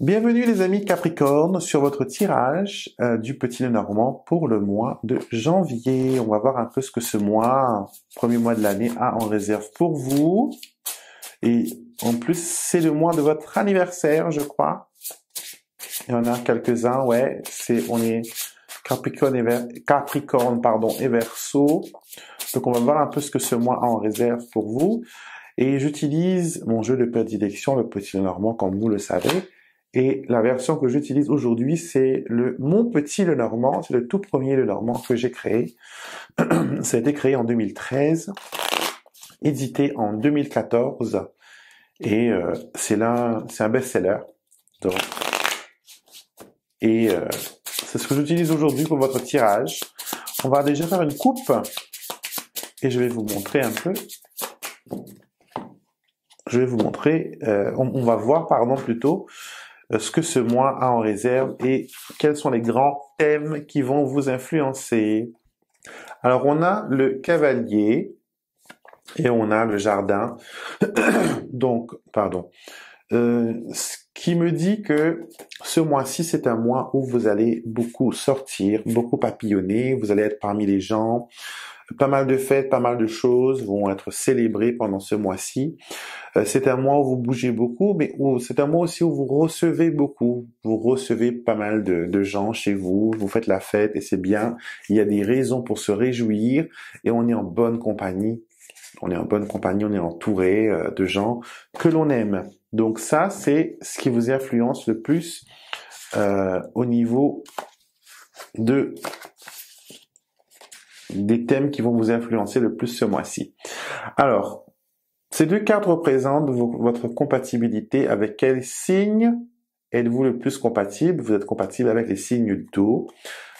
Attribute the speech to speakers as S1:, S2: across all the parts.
S1: Bienvenue les amis Capricorne sur votre tirage du Petit Lenormand pour le mois de janvier. On va voir un peu ce que ce mois, premier mois de l'année, a en réserve pour vous. Et en plus, c'est le mois de votre anniversaire, je crois. Il y en a quelques-uns, ouais. On est Capricorne et Verseau. Donc on va voir un peu ce que ce mois a en réserve pour vous. Et j'utilise mon jeu de prédilection, le Petit Lenormand, comme vous le savez. Et la version que j'utilise aujourd'hui, c'est Mon Petit Lenormand. C'est le tout premier Lenormand que j'ai créé. Ça a été créé en 2013, édité en 2014. Et c'est un best-seller. C'est ce que j'utilise aujourd'hui pour votre tirage. On va déjà faire une coupe. Et je vais vous montrer un peu. Je vais vous montrer, on va voir, plutôt, ce que ce mois a en réserve et quels sont les grands thèmes qui vont vous influencer. Alors, on a le cavalier et on a le jardin. Donc, ce qui me dit que ce mois-ci, c'est un mois où vous allez beaucoup sortir, beaucoup papillonner, vous allez être parmi les gens. Pas mal de fêtes, pas mal de choses vont être célébrées pendant ce mois-ci. C'est un mois où vous bougez beaucoup, mais c'est un mois aussi où vous recevez beaucoup. Vous recevez pas mal de gens chez vous, vous faites la fête et c'est bien. Il y a des raisons pour se réjouir et on est en bonne compagnie. On est entouré de gens que l'on aime. Donc ça, c'est ce qui vous influence le plus au niveau des thèmes qui vont vous influencer le plus ce mois-ci. Alors, ces deux cartes représentent votre compatibilité. Avec quel signe êtes-vous le plus compatible? Vous êtes compatible avec les signes d'eau.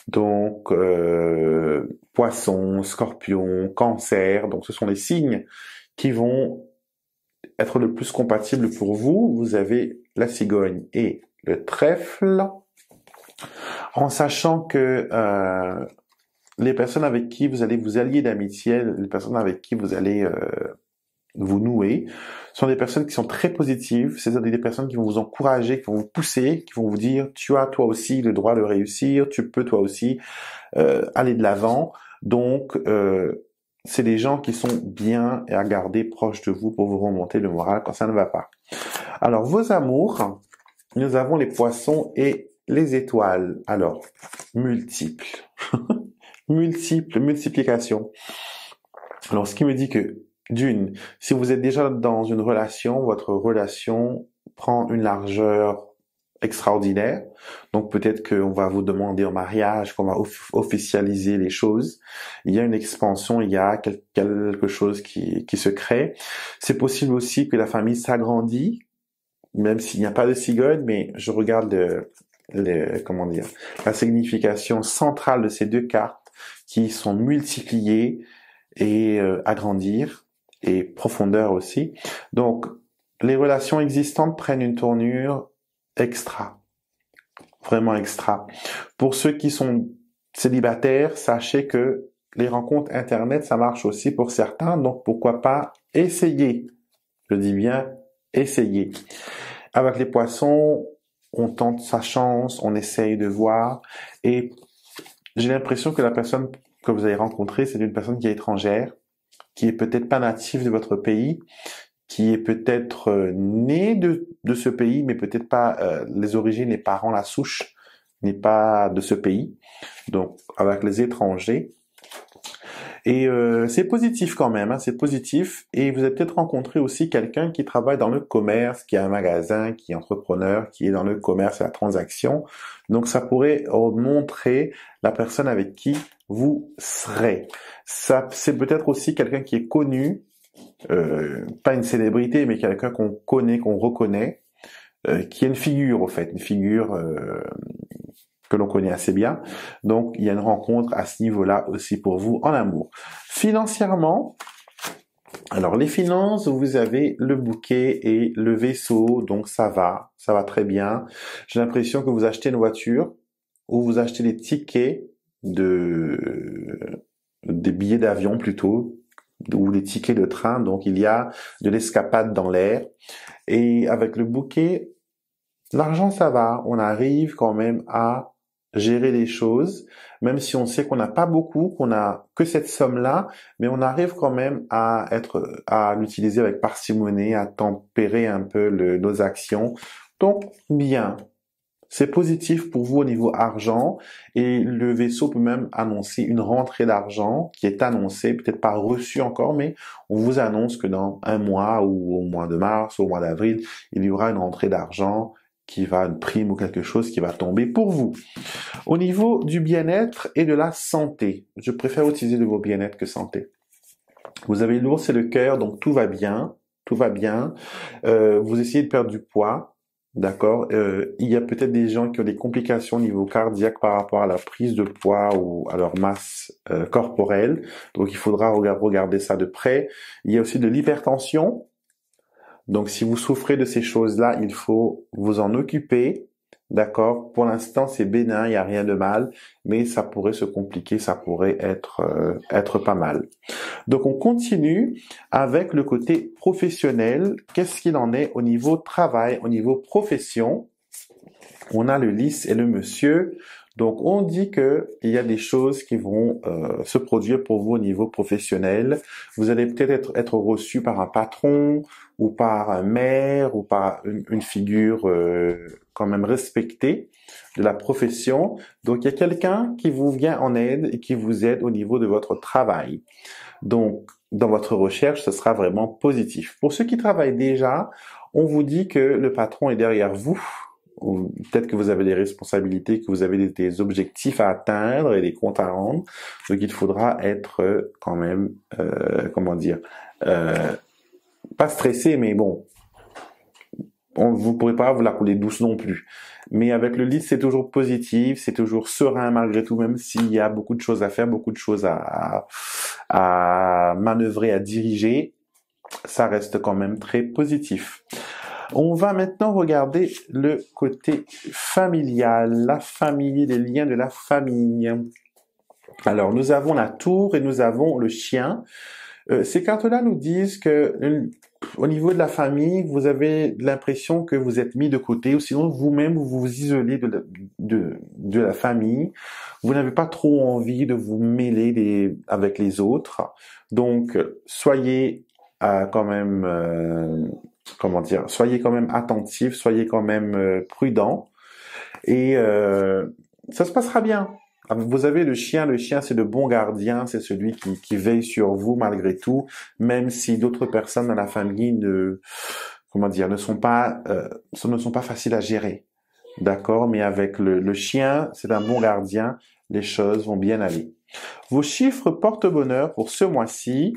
S1: Donc, Poisson, Scorpion, Cancer. Donc, ce sont les signes qui vont être le plus compatibles pour vous. Vous avez la cigogne et le trèfle. En sachant que les personnes avec qui vous allez vous allier d'amitié, les personnes avec qui vous allez vous nouer, sont des personnes qui sont très positives, c'est-à-dire des personnes qui vont vous encourager, qui vont vous pousser, qui vont vous dire « tu as toi aussi le droit de réussir, tu peux toi aussi aller de l'avant ». Donc, c'est des gens qui sont bien et à garder proches de vous pour vous remonter le moral quand ça ne va pas. Alors, vos amours, nous avons les poissons et les étoiles. Alors, multiples. Multiplication. Alors, ce qui me dit que, si vous êtes déjà dans une relation, votre relation prend une largeur extraordinaire. Donc, peut-être qu'on va vous demander en mariage, qu'on va officialiser les choses. Il y a une expansion, il y a quelque chose qui se crée. C'est possible aussi que la famille s'agrandit, même s'il n'y a pas de cigogne, mais je regarde la signification centrale de ces deux cartes qui sont multipliées et agrandir et profondeur aussi. Donc, les relations existantes prennent une tournure extra, vraiment extra. Pour ceux qui sont célibataires, sachez que les rencontres Internet, ça marche aussi pour certains, donc pourquoi pas essayer. Je dis bien essayer. Avec les poissons, on tente sa chance, on essaye de voir et j'ai l'impression que la personne que vous allez rencontrer, c'est une personne qui est étrangère, qui est peut-être pas native de votre pays, qui est peut-être née de ce pays, mais peut-être pas les origines, les parents, la souche n'est pas de ce pays. Donc, avec les étrangers. Et c'est positif quand même, hein, c'est positif. Et vous avez peut-être rencontré aussi quelqu'un qui travaille dans le commerce, qui a un magasin, qui est entrepreneur, qui est dans le commerce et la transaction. Donc ça pourrait montrer la personne avec qui vous serez. Ça, c'est peut-être aussi quelqu'un qui est connu, pas une célébrité, mais quelqu'un qu'on connaît, qu'on reconnaît, qui est une figure au fait, une figure que l'on connaît assez bien. Donc, il y a une rencontre à ce niveau-là aussi pour vous en amour. Financièrement, alors les finances, vous avez le bouquet et le vaisseau, donc ça va très bien. J'ai l'impression que vous achetez une voiture ou vous achetez des tickets des billets d'avion plutôt, ou des tickets de train, donc il y a de l'escapade dans l'air. Et avec le bouquet, L'argent, ça va. On arrive quand même à gérer les choses, même si on sait qu'on n'a pas beaucoup, qu'on a que cette somme-là, mais on arrive quand même à l'utiliser avec parcimonie, à tempérer un peu nos actions. Donc, bien. C'est positif pour vous au niveau argent et le vaisseau peut même annoncer une rentrée d'argent qui est annoncée, peut-être pas reçue encore, mais on vous annonce que dans un mois ou au mois de mars ou au mois d'avril, il y aura une rentrée d'argent une prime ou quelque chose qui va tomber pour vous. Au niveau du bien-être et de la santé, je préfère utiliser le mot bien-être que santé. Vous avez l'ours et le cœur, donc tout va bien, tout va bien. Vous essayez de perdre du poids. D'accord. Il y a peut-être des gens qui ont des complications au niveau cardiaque par rapport à la prise de poids ou à leur masse corporelle. Donc, il faudra regarder ça de près. Il y a aussi de l'hypertension. Donc, si vous souffrez de ces choses-là, il faut vous en occuper. D'accord. Pour l'instant, c'est bénin, il n'y a rien de mal, mais ça pourrait se compliquer, ça pourrait être pas mal. Donc, on continue avec le côté professionnel. Qu'est-ce qu'il en est au niveau travail, au niveau profession? On a le lys et le monsieur. Donc, on dit que il y a des choses qui vont se produire pour vous au niveau professionnel. Vous allez peut-être être reçu par un patron ou par un maire ou par une figure quand même respectée de la profession. Donc, il y a quelqu'un qui vous vient en aide et qui vous aide au niveau de votre travail. Donc, dans votre recherche, ce sera vraiment positif. Pour ceux qui travaillent déjà, on vous dit que le patron est derrière vous. Ou peut-être que vous avez des responsabilités, que vous avez des objectifs à atteindre et des comptes à rendre. Donc, il faudra être quand même, pas stressé, mais bon, vous pourrez pas vous la couler douce non plus. Mais avec le lead, c'est toujours positif, c'est toujours serein malgré tout, même s'il y a beaucoup de choses à faire, beaucoup de choses à manœuvrer, à diriger, ça reste quand même très positif. On va maintenant regarder le côté familial, la famille, les liens de la famille. Alors, nous avons la tour et nous avons le chien. Ces cartes-là nous disent que au niveau de la famille, vous avez l'impression que vous êtes mis de côté, ou sinon vous-même vous vous isolez de la famille. Vous n'avez pas trop envie de vous mêler avec les autres. Donc, soyez quand même, soyez quand même attentifs, soyez quand même prudents, et ça se passera bien. Vous avez le chien c'est le bon gardien, c'est celui qui veille sur vous malgré tout, même si d'autres personnes dans la famille ne sont pas faciles à gérer. D'accord, mais avec le chien, c'est un bon gardien, les choses vont bien aller. Vos chiffres porte-bonheur pour ce mois-ci,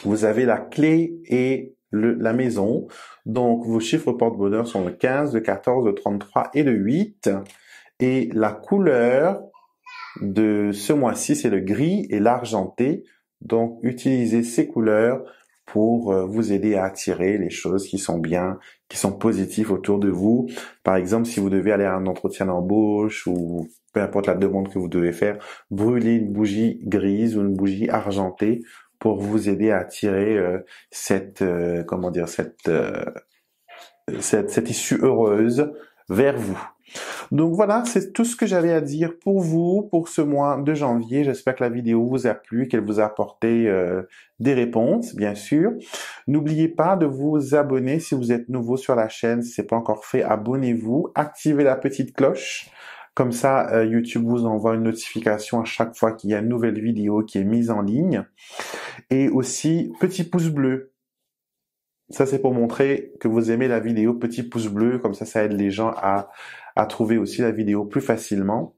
S1: vous avez la clé et la maison. Donc, vos chiffres porte-bonheur sont le 15, le 14, le 33 et le 8. Et la couleur de ce mois-ci, c'est le gris et l'argenté. Donc, utilisez ces couleurs pour vous aider à attirer les choses qui sont bien, qui sont positives autour de vous. Par exemple, si vous devez aller à un entretien d'embauche ou peu importe la demande que vous devez faire, brûlez une bougie grise ou une bougie argentée pour vous aider à attirer cette issue heureuse vers vous. Donc voilà, c'est tout ce que j'avais à dire pour vous pour ce mois de janvier. J'espère que la vidéo vous a plu, qu'elle vous a apporté des réponses, bien sûr. N'oubliez pas de vous abonner si vous êtes nouveau sur la chaîne. Si ce n'est pas encore fait, abonnez-vous. Activez la petite cloche. Comme ça, YouTube vous envoie une notification à chaque fois qu'il y a une nouvelle vidéo qui est mise en ligne. Et aussi, petit pouce bleu. Ça, c'est pour montrer que vous aimez la vidéo. Petit pouce bleu, comme ça aide les gens à trouver aussi la vidéo plus facilement.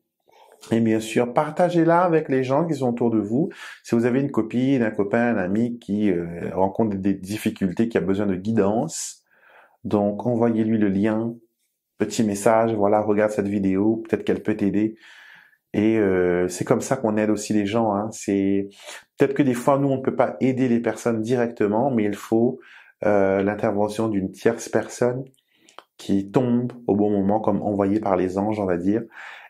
S1: Et bien sûr, partagez-la avec les gens qui sont autour de vous. Si vous avez une copine, un copain, un ami qui rencontre des difficultés, qui a besoin de guidance, donc envoyez-lui le lien, petit message, voilà, regarde cette vidéo, peut-être qu'elle peut t'aider. Et c'est comme ça qu'on aide aussi les gens. Hein. C'est peut-être que des fois, nous, on ne peut pas aider les personnes directement, mais il faut l'intervention d'une tierce personne qui tombe au bon moment, comme envoyé par les anges, on va dire.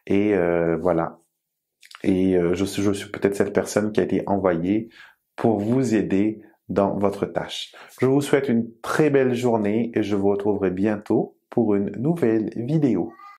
S1: Et voilà. Et je suis peut-être cette personne qui a été envoyée pour vous aider dans votre tâche. Je vous souhaite une très belle journée et je vous retrouverai bientôt pour une nouvelle vidéo.